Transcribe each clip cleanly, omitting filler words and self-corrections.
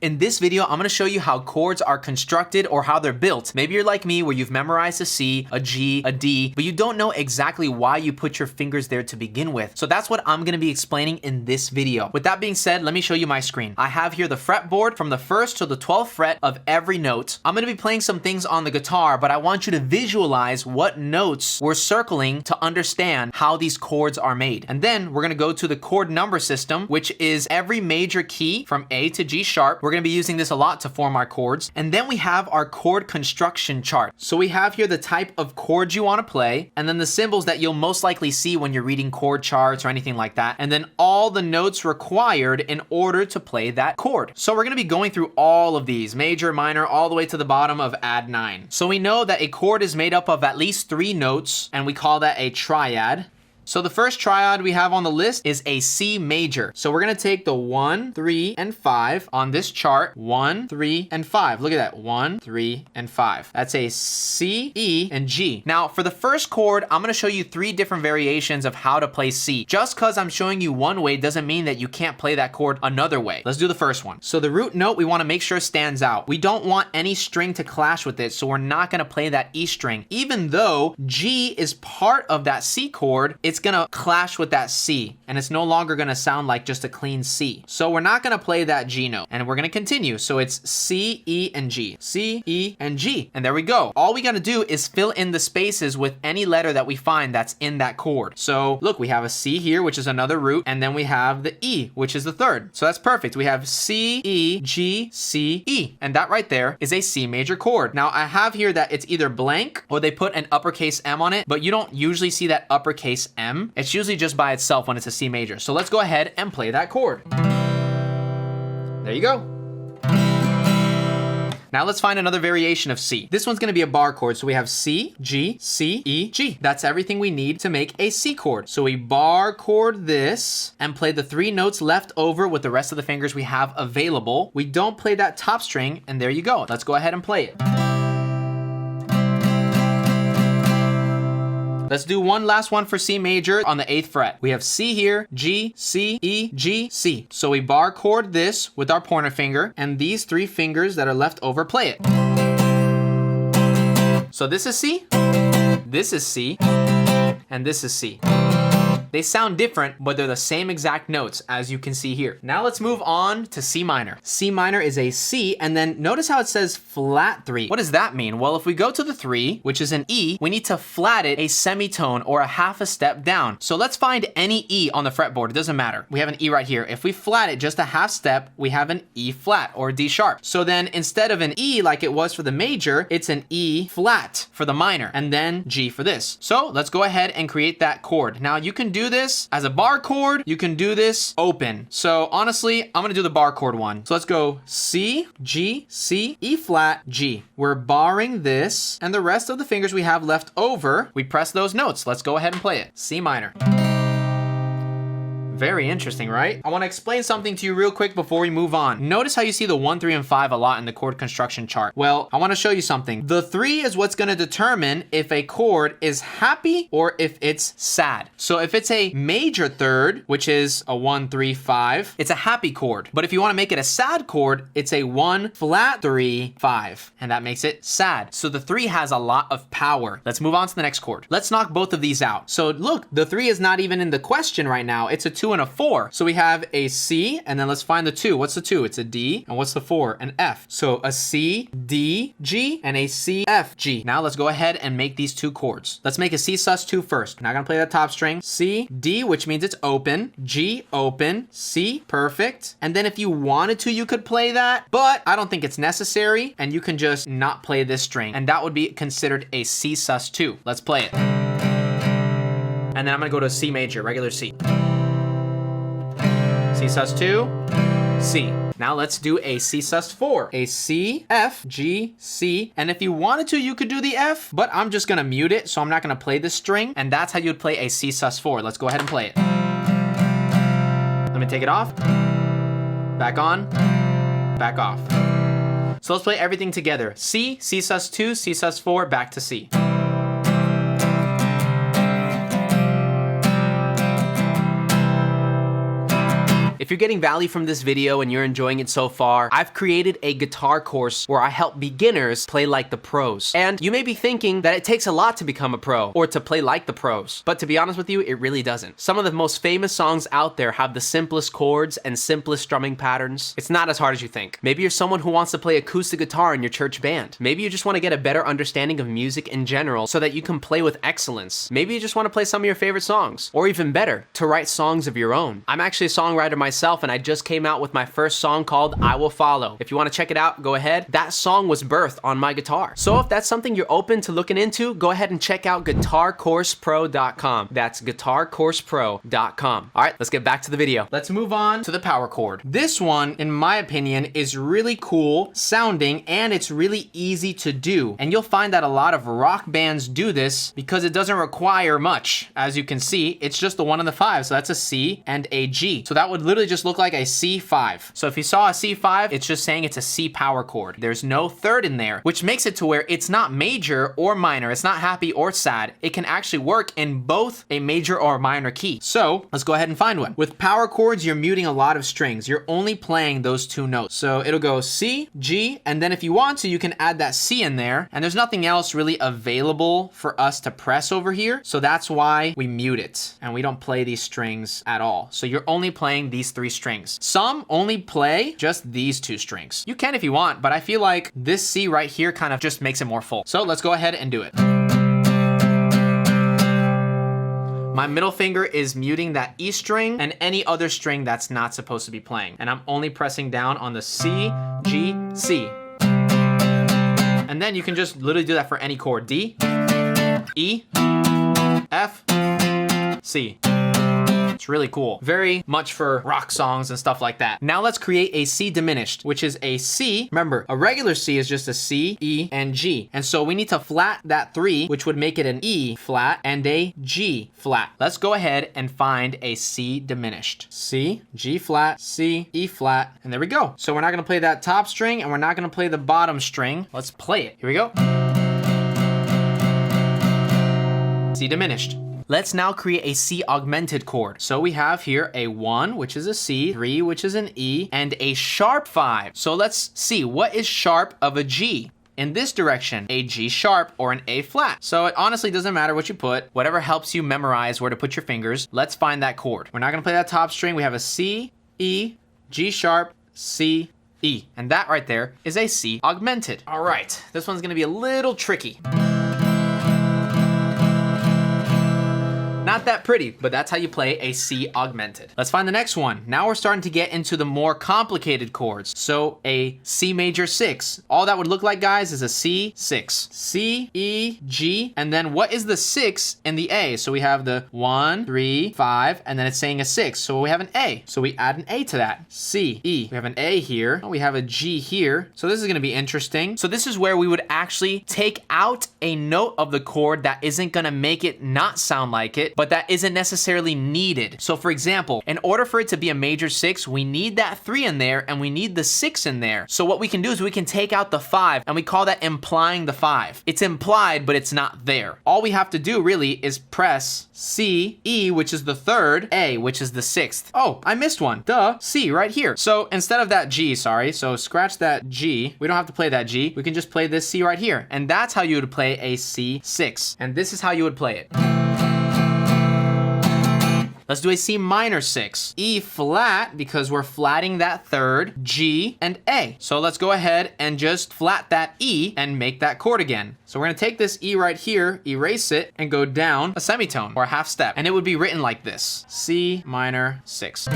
In this video, I'm going to show you how chords are constructed or how they're built. Maybe you're like me where you've memorized a C, a G, a D, but you don't know exactly why you put your fingers there to begin with. So that's what I'm going to be explaining in this video. With that being said, let me show you my screen. I have here the fretboard from the 1st to the 12th fret of every note. I'm going to be playing some things on the guitar, but I want you to visualize what notes we're circling to understand how these chords are made. And then we're going to go to the chord number system, which is every major key from A to G sharp. We're going to be using this a lot to form our chords. And then we have our chord construction chart. So we have here the type of chords you want to play, and then the symbols that you'll most likely see when you're reading chord charts or anything like that. And then all the notes required in order to play that chord. So we're going to be going through all of these, major, minor, all the way to the bottom of add 9. So we know that a chord is made up of at least 3 notes, and we call that a triad. So the first triad we have on the list is a C major. So we're gonna take the 1, 3, and 5 on this chart. 1, 3, and 5. Look at that, 1, 3, and 5. That's a C, E, and G. Now for the first chord, I'm gonna show you 3 different variations of how to play C. Just cause I'm showing you one way doesn't mean that you can't play that chord another way. Let's do the first one. So the root note we wanna make sure stands out. We don't want any string to clash with it, so we're not gonna play that E string. Even though G is part of that C chord, it's gonna clash with that C, and it's no longer gonna sound like just a clean C. So we're not gonna play that G note, and we're gonna continue. So it's C, E, and G. C, E, and G. And there we go. All we gotta do is fill in the spaces with any letter that we find that's in that chord. So look, we have a C here, which is another root, and then we have the E, which is the third. So that's perfect. We have C, E, G, C, E. And that right there is a C major chord. Now I have here that it's either blank or they put an uppercase M on it, but you don't usually see that uppercase M. It's usually just by itself when it's a C major. So let's go ahead and play that chord. There you go. Now let's find another variation of C. This one's gonna be a bar chord. So we have C, G, C, E, G. That's everything we need to make a C chord. So we bar chord this and play the 3 notes left over with the rest of the fingers we have available. We don't play that top string, and there you go. Let's go ahead and play it. Let's do one last one for C major on the 8th fret. We have C here, G, C, E, G, C. So we bar chord this with our pointer finger, and these 3 fingers that are left over play it. So this is C, this is C, and this is C. They sound different, but they're the same exact notes as you can see here. Now let's move on to C minor. C minor is a C, and then notice how it says flat 3. What does that mean? Well, if we go to the 3, which is an E, we need to flat it a semitone or a half a step down. So let's find any E on the fretboard. It doesn't matter. We have an E right here. If we flat it just a half step, we have an E flat or D sharp. So then instead of an E like it was for the major, it's an E flat for the minor, and then G for this. So let's go ahead and create that chord. Now you can do this as a bar chord, you can do this open. So honestly, I'm gonna do the bar chord one. So let's go C, G, C, E flat, G. We're barring this, and the rest of the fingers we have left over, we press those notes. Let's go ahead and play it. C minor. Very interesting, right? I want to explain something to you real quick before we move on. Notice how you see the 1, 3, and 5 a lot in the chord construction chart. Well, I want to show you something. The 3 is what's going to determine if a chord is happy or if it's sad. So if it's a major third, which is a 1, 3, 5, it's a happy chord. But if you want to make it a sad chord, it's a 1, flat, 3, 5. And that makes it sad. So the 3 has a lot of power. Let's move on to the next chord. Let's knock both of these out. So look, the 3 is not even in the question right now. It's a 2 and a 4. So we have a C, and then let's find the 2. What's the 2? It's a D. And what's the 4? An F. So a C, D, G, and a C, F, G. Now let's go ahead and make these 2 chords. Let's make a C sus2 first. Not gonna play that top string. C, D, which means it's open. G, open. C, perfect. And then if you wanted to, you could play that, but I don't think it's necessary, and you can just not play this string, and that would be considered a C sus2. Let's play it. And then I'm gonna go to C major, regular C. C sus2, C. Now let's do a C sus4. A C, F, G, C. And if you wanted to, you could do the F, but I'm just gonna mute it, so I'm not gonna play this string. And that's how you would play a C sus4. Let's go ahead and play it. Let me take it off. Back on, back off. So let's play everything together. C, C sus2, C sus4, back to C. If you're getting value from this video and you're enjoying it so far, I've created a guitar course where I help beginners play like the pros. And you may be thinking that it takes a lot to become a pro or to play like the pros, but to be honest with you, it really doesn't. Some of the most famous songs out there have the simplest chords and simplest strumming patterns. It's not as hard as you think. Maybe you're someone who wants to play acoustic guitar in your church band. Maybe you just want to get a better understanding of music in general so that you can play with excellence. Maybe you just want to play some of your favorite songs, or even better, to write songs of your own. I'm actually a songwriter myself, and I just came out with my first song called I Will Follow. If you want to check it out, go ahead. That song was birthed on my guitar. So if that's something you're open to looking into, go ahead and check out guitarcoursepro.com. That's guitarcoursepro.com. All right, let's get back to the video. Let's move on to the power chord. This one, in my opinion, is really cool sounding, and it's really easy to do. And you'll find that a lot of rock bands do this because it doesn't require much. As you can see, it's just the 1 and the 5. So that's a C and a G. So that would literally just look like a C5. So if you saw a C5, it's just saying it's a C power chord. There's no third in there, which makes it to where it's not major or minor. It's not happy or sad. It can actually work in both a major or minor key. So let's go ahead and find one. With power chords, you're muting a lot of strings. You're only playing those 2 notes. So it'll go C, G, and then if you want to, you can add that C in there. And there's nothing else really available for us to press over here. So that's why we mute it. And we don't play these strings at all. So you're only playing these 3 strings. Some only play just these 2 strings. You can if you want, but I feel like this C right here kind of just makes it more full. So let's go ahead and do it. My middle finger is muting that E string and any other string that's not supposed to be playing. And I'm only pressing down on the C, G, C. And then you can just literally do that for any chord. D, E, F, C. It's really cool. Very much for rock songs and stuff like that. Now let's create a C diminished, which is a C. Remember, a regular C is just a C, E, and G. And so we need to flat that 3, which would make it an E flat and a G flat. Let's go ahead and find a C diminished. C, G flat, C, E flat, and there we go. So we're not gonna play that top string and we're not gonna play the bottom string. Let's play it. Here we go. C diminished. Let's now create a C augmented chord. So we have here a 1, which is a C, 3, which is an E, and a sharp 5. So let's see, what is sharp of a G? In this direction, a G sharp or an A flat. So it honestly doesn't matter what you put, whatever helps you memorize where to put your fingers. Let's find that chord. We're not gonna play that top string. We have a C, E, G sharp, C, E. And that right there is a C augmented. All right, this one's gonna be a little tricky. Not that pretty, but that's how you play a C augmented. Let's find the next one. Now we're starting to get into the more complicated chords. So a C major 6. All that would look like, guys, is a C6. C, E, G, and then what is the 6 in the A? So we have the 1, 3, 5, and then it's saying a 6. So we have an A. So we add an A to that. C, E. We have an A here. We have a G here. So this is gonna be interesting. So this is where we would actually take out a note of the chord that isn't gonna make it not sound like it, but that isn't necessarily needed. So for example, in order for it to be a major 6, we need that 3 in there and we need the 6 in there. So what we can do is we can take out the 5 and we call that implying the 5. It's implied, but it's not there. All we have to do really is press C, E, which is the 3rd, A, which is the 6th. Oh, I missed one. Duh, C right here. So instead of that G, sorry, so scratch that G. We don't have to play that G. We can just play this C right here. And that's how you would play a C6. And this is how you would play it. Let's do a C minor 6. E flat, because we're flatting that 3rd, G, and A. So let's go ahead and just flat that E and make that chord again. So we're gonna take this E right here, erase it, and go down a semitone or a half step. And it would be written like this. C minor 6.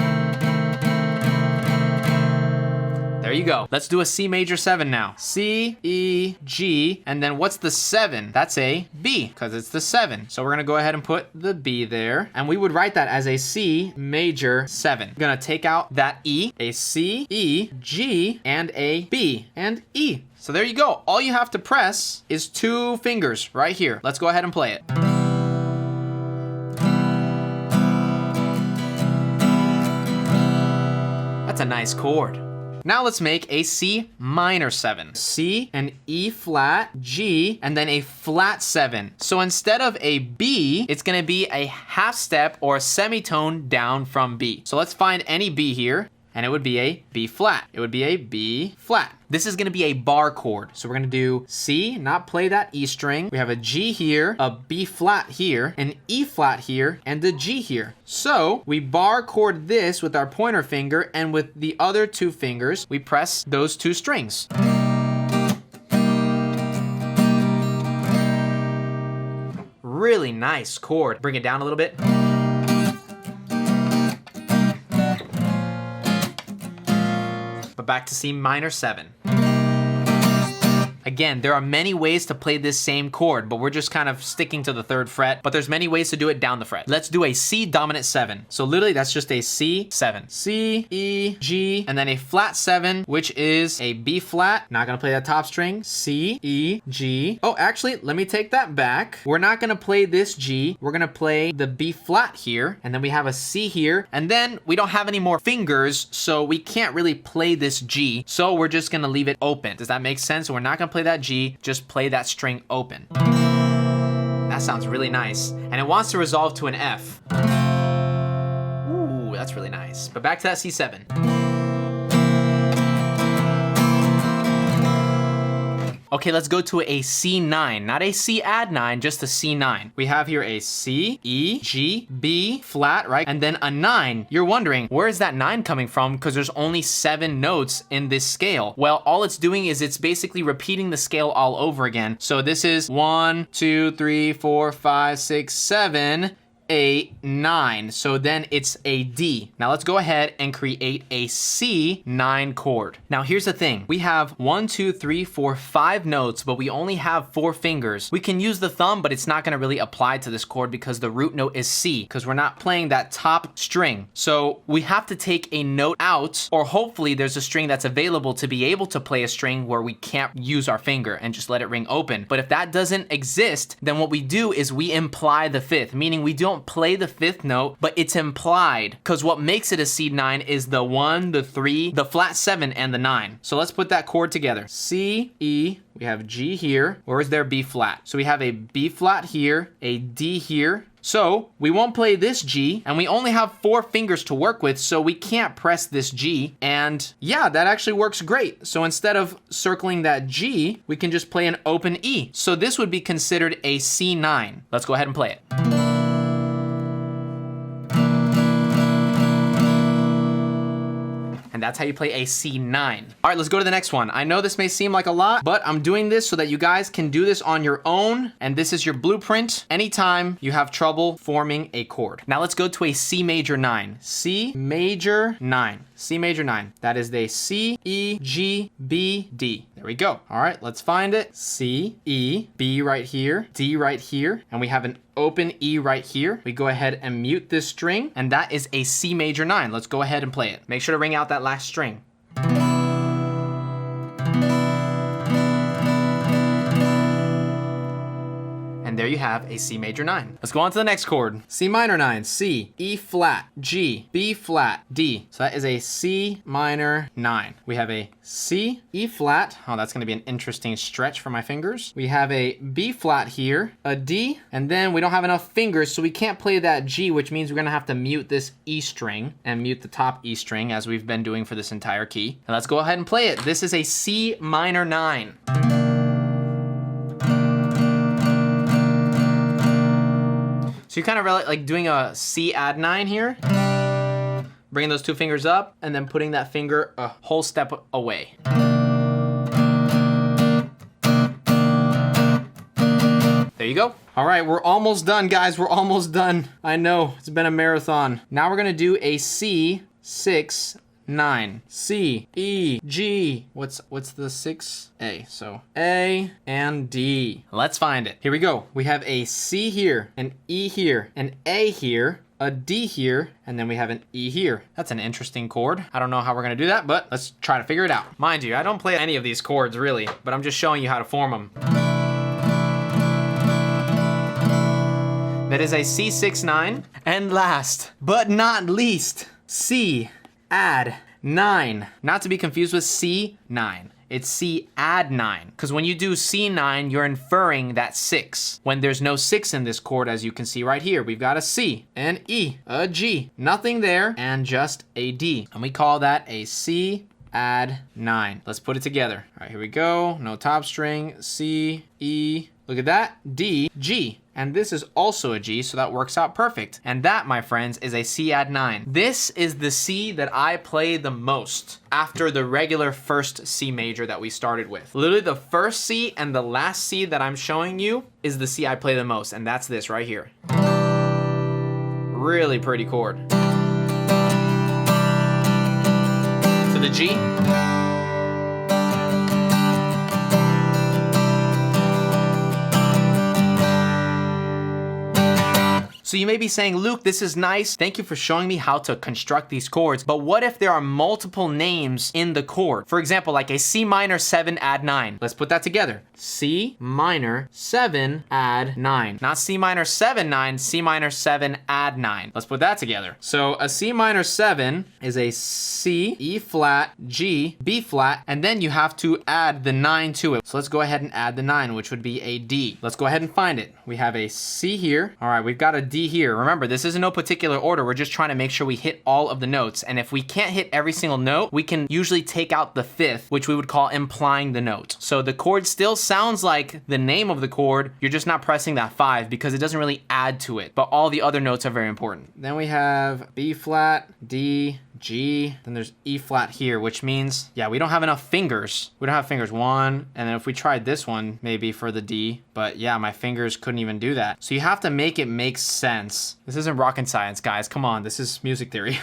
There you go. Let's do a C major 7 now. C, E, G, and then what's the 7? That's a B, because it's the 7. So we're gonna go ahead and put the B there, and we would write that as a C major 7. We're gonna take out that E, a C, E, G, and a B, and E. So there you go. All you have to press is 2 fingers right here. Let's go ahead and play it. That's a nice chord. Now let's make a C minor 7. C, an E flat, G, and then a flat 7. So instead of a B, it's gonna be a half step or a semitone down from B. So let's find any B here, and it would be a B flat. It would be a B flat. This is gonna be a bar chord. So we're gonna do C, not play that E string. We have a G here, a B flat here, an E flat here, and a G here. So we bar chord this with our pointer finger, and with the other two fingers, we press those two strings. Really nice chord. Bring it down a little bit. But back to C minor 7. Again, there are many ways to play this same chord, but we're just kind of sticking to the 3rd fret, but there's many ways to do it down the fret. Let's do a C dominant 7. So literally that's just a C 7. C, E, G, and then a flat 7, which is a B flat. Not gonna play that top string. C, E, G. Oh, actually, let me take that back. We're not gonna play this G. We're gonna play the B flat here, and then we have a C here, and then we don't have any more fingers, so we can't really play this G, so we're just gonna leave it open. Does that make sense? So we're not gonna play that G, just play that string open. That sounds really nice. And it wants to resolve to an F. Ooh, that's really nice. But back to that C7. Okay, let's go to a C9, not a C add 9, just a C9. We have here a C, E, G, B, flat, right? And then a 9. You're wondering, where is that 9 coming from? Because there's only 7 notes in this scale. Well, all it's doing is it's basically repeating the scale all over again. So this is 1, 2, 3, 4, 5, 6, 7, 8, 9. So then it's a D. Now let's go ahead and create a C9 chord. Now here's the thing. We have 1, 2, 3, 4, 5 notes, but we only have 4 fingers. We can use the thumb, but it's not gonna really apply to this chord because the root note is C, because we're not playing that top string. So we have to take a note out, or hopefully there's a string that's available to be able to play a string where we can't use our finger and just let it ring open. But if that doesn't exist, then what we do is we imply the 5th, meaning we don't play the 5th note, but it's implied, because what makes it a C9 is the 1, the 3, the flat 7, and the 9. So let's put that chord together. C, E, we have G here. Where is there B flat? So we have a B flat here, a D here. So we won't play this G, and we only have 4 fingers to work with, so we can't press this G. And yeah, that actually works great. So instead of circling that G, we can just play an open E. So this would be considered a C9. Let's go ahead and play it. And that's how you play a C9. All right, let's go to the next one. I know this may seem like a lot, but I'm doing this so that you guys can do this on your own. And this is your blueprint anytime you have trouble forming a chord. Now let's go to a C major 9. C major 9. C major 9. That is the C, E, G, B, D. There we go. All right, let's find it. C, E, B right here, D right here, and we have an open E right here. We go ahead and mute this string, and that is a C major 9. Let's go ahead and play it. Make sure to ring out that last string. And there you have a C major 9. Let's go on to the next chord. C minor 9, C, E flat, G, B flat, D. So that is a C minor 9. We have a C, E flat. Oh, that's gonna be an interesting stretch for my fingers. We have a B flat here, a D, and then we don't have enough fingers, so we can't play that G, which means we're gonna have to mute this E string and mute the top E string as we've been doing for this entire key. And let's go ahead and play it. This is a C minor 9. So you're kind of like doing a C add 9 here, bringing those 2 fingers up, and then putting that finger a whole step away. There you go. All right, we're almost done, guys. We're almost done. I know, it's been a marathon. Now we're gonna do a C6, 9. C, E, G. What's the 6? A. So A and D. Let's find it. Here we go. We have a C here, an E here, an A here, a D here, and then we have an E here. That's an interesting chord. I don't know how we're gonna do that, but let's try to figure it out. Mind you, I don't play any of these chords really, but I'm just showing you how to form them. That is a C6, 9. And last, but not least, C, add 9. Not to be confused with C9. It's C add 9. Because when you do C9, you're inferring that 6. When there's no 6 in this chord, as you can see right here, we've got a C, an E, a G, nothing there, and just a D. And we call that a C add 9. Let's put it together. All right, here we go. No top string, C, E, look at that, D, G. And this is also a G, so that works out perfect. And that, my friends, is a C add 9. This is the C that I play the most after the regular first C major that we started with. Literally the first C and the last C that I'm showing you is the C I play the most, and that's this right here. Really pretty chord. To the G. So you may be saying, Luke, this is nice. Thank you for showing me how to construct these chords. But what if there are multiple names in the chord? For example, like a C minor 7 add 9. Let's put that together. C minor 7 add 9. Not C minor 7 9, C minor 7 add 9. Let's put that together. So a C minor 7 is a C, E flat, G, B flat, and then you have to add the 9 to it. So let's go ahead and add the 9, which would be a D. Let's go ahead and find it. We have a C here. All right, we've got a D here. Remember, this is in no particular order. We're just trying to make sure we hit all of the notes. And if we can't hit every single note, we can usually take out the 5th, which we would call implying the note. So the chord still sounds like the name of the chord. You're just not pressing that 5 because it doesn't really add to it. But all the other notes are very important. Then we have B flat, D, G, then there's E flat here, which means, yeah, we don't have enough fingers. We don't have fingers. 1, and then if we tried this one, maybe for the D, but yeah, my fingers couldn't even do that. So you have to make it make sense. This isn't rocket science, guys. Come on, this is music theory.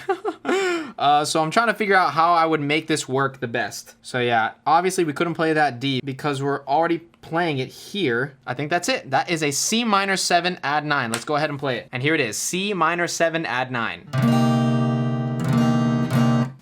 So I'm trying to figure out how I would make this work the best. So yeah, obviously we couldn't play that D because we're already playing it here. I think that's it. That is a C minor 7 add 9. Let's go ahead and play it. And here it is, C minor 7 add 9.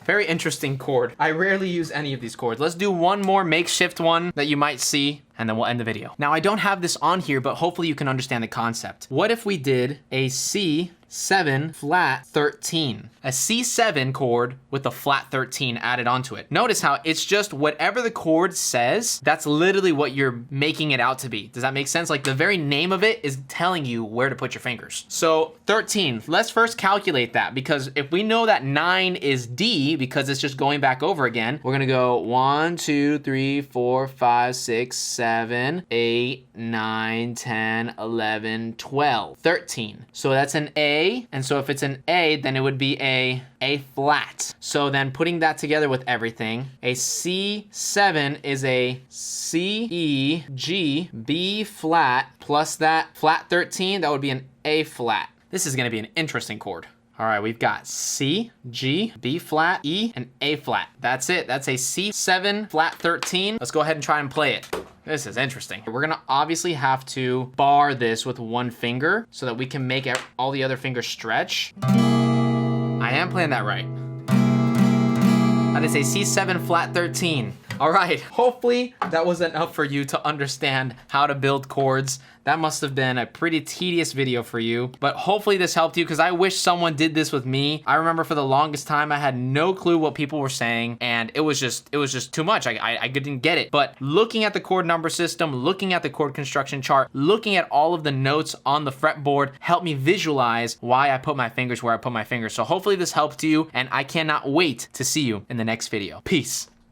Very interesting chord. I rarely use any of these chords. Let's do one more makeshift one that you might see, and then we'll end the video. Now, I don't have this on here, but hopefully you can understand the concept. What if we did a C7 flat 13? A C7 chord with a flat 13 added onto it. Notice how it's just whatever the chord says, that's literally what you're making it out to be. Does that make sense? Like the very name of it is telling you where to put your fingers. So 13, let's first calculate that, because if we know that 9 is D, because it's just going back over again, we're gonna go 1, 2, 3, 4, 5, 6, 7, 8, 9, 10, 11, 12, 13. So that's an A, and so if it's an A, then it would be a flat. So then putting that together with everything, a C7 is a C, E, G, B flat, plus that flat 13, that would be an A flat. This is gonna be an interesting chord. All right, we've got C, G, B flat, E, and A flat. That's it. That's a C7 flat 13. Let's go ahead and try and play it. This is interesting. We're gonna obviously have to bar this with one finger so that we can make all the other fingers stretch. I am playing that right. That is a C7 flat 13. All right, hopefully that was enough for you to understand how to build chords. That must have been a pretty tedious video for you, but hopefully this helped you because I wish someone did this with me. I remember for the longest time, I had no clue what people were saying, and it was just too much. I didn't get it. But looking at the chord number system, looking at the chord construction chart, looking at all of the notes on the fretboard helped me visualize why I put my fingers where I put my fingers. So hopefully this helped you, and I cannot wait to see you in the next video. Peace.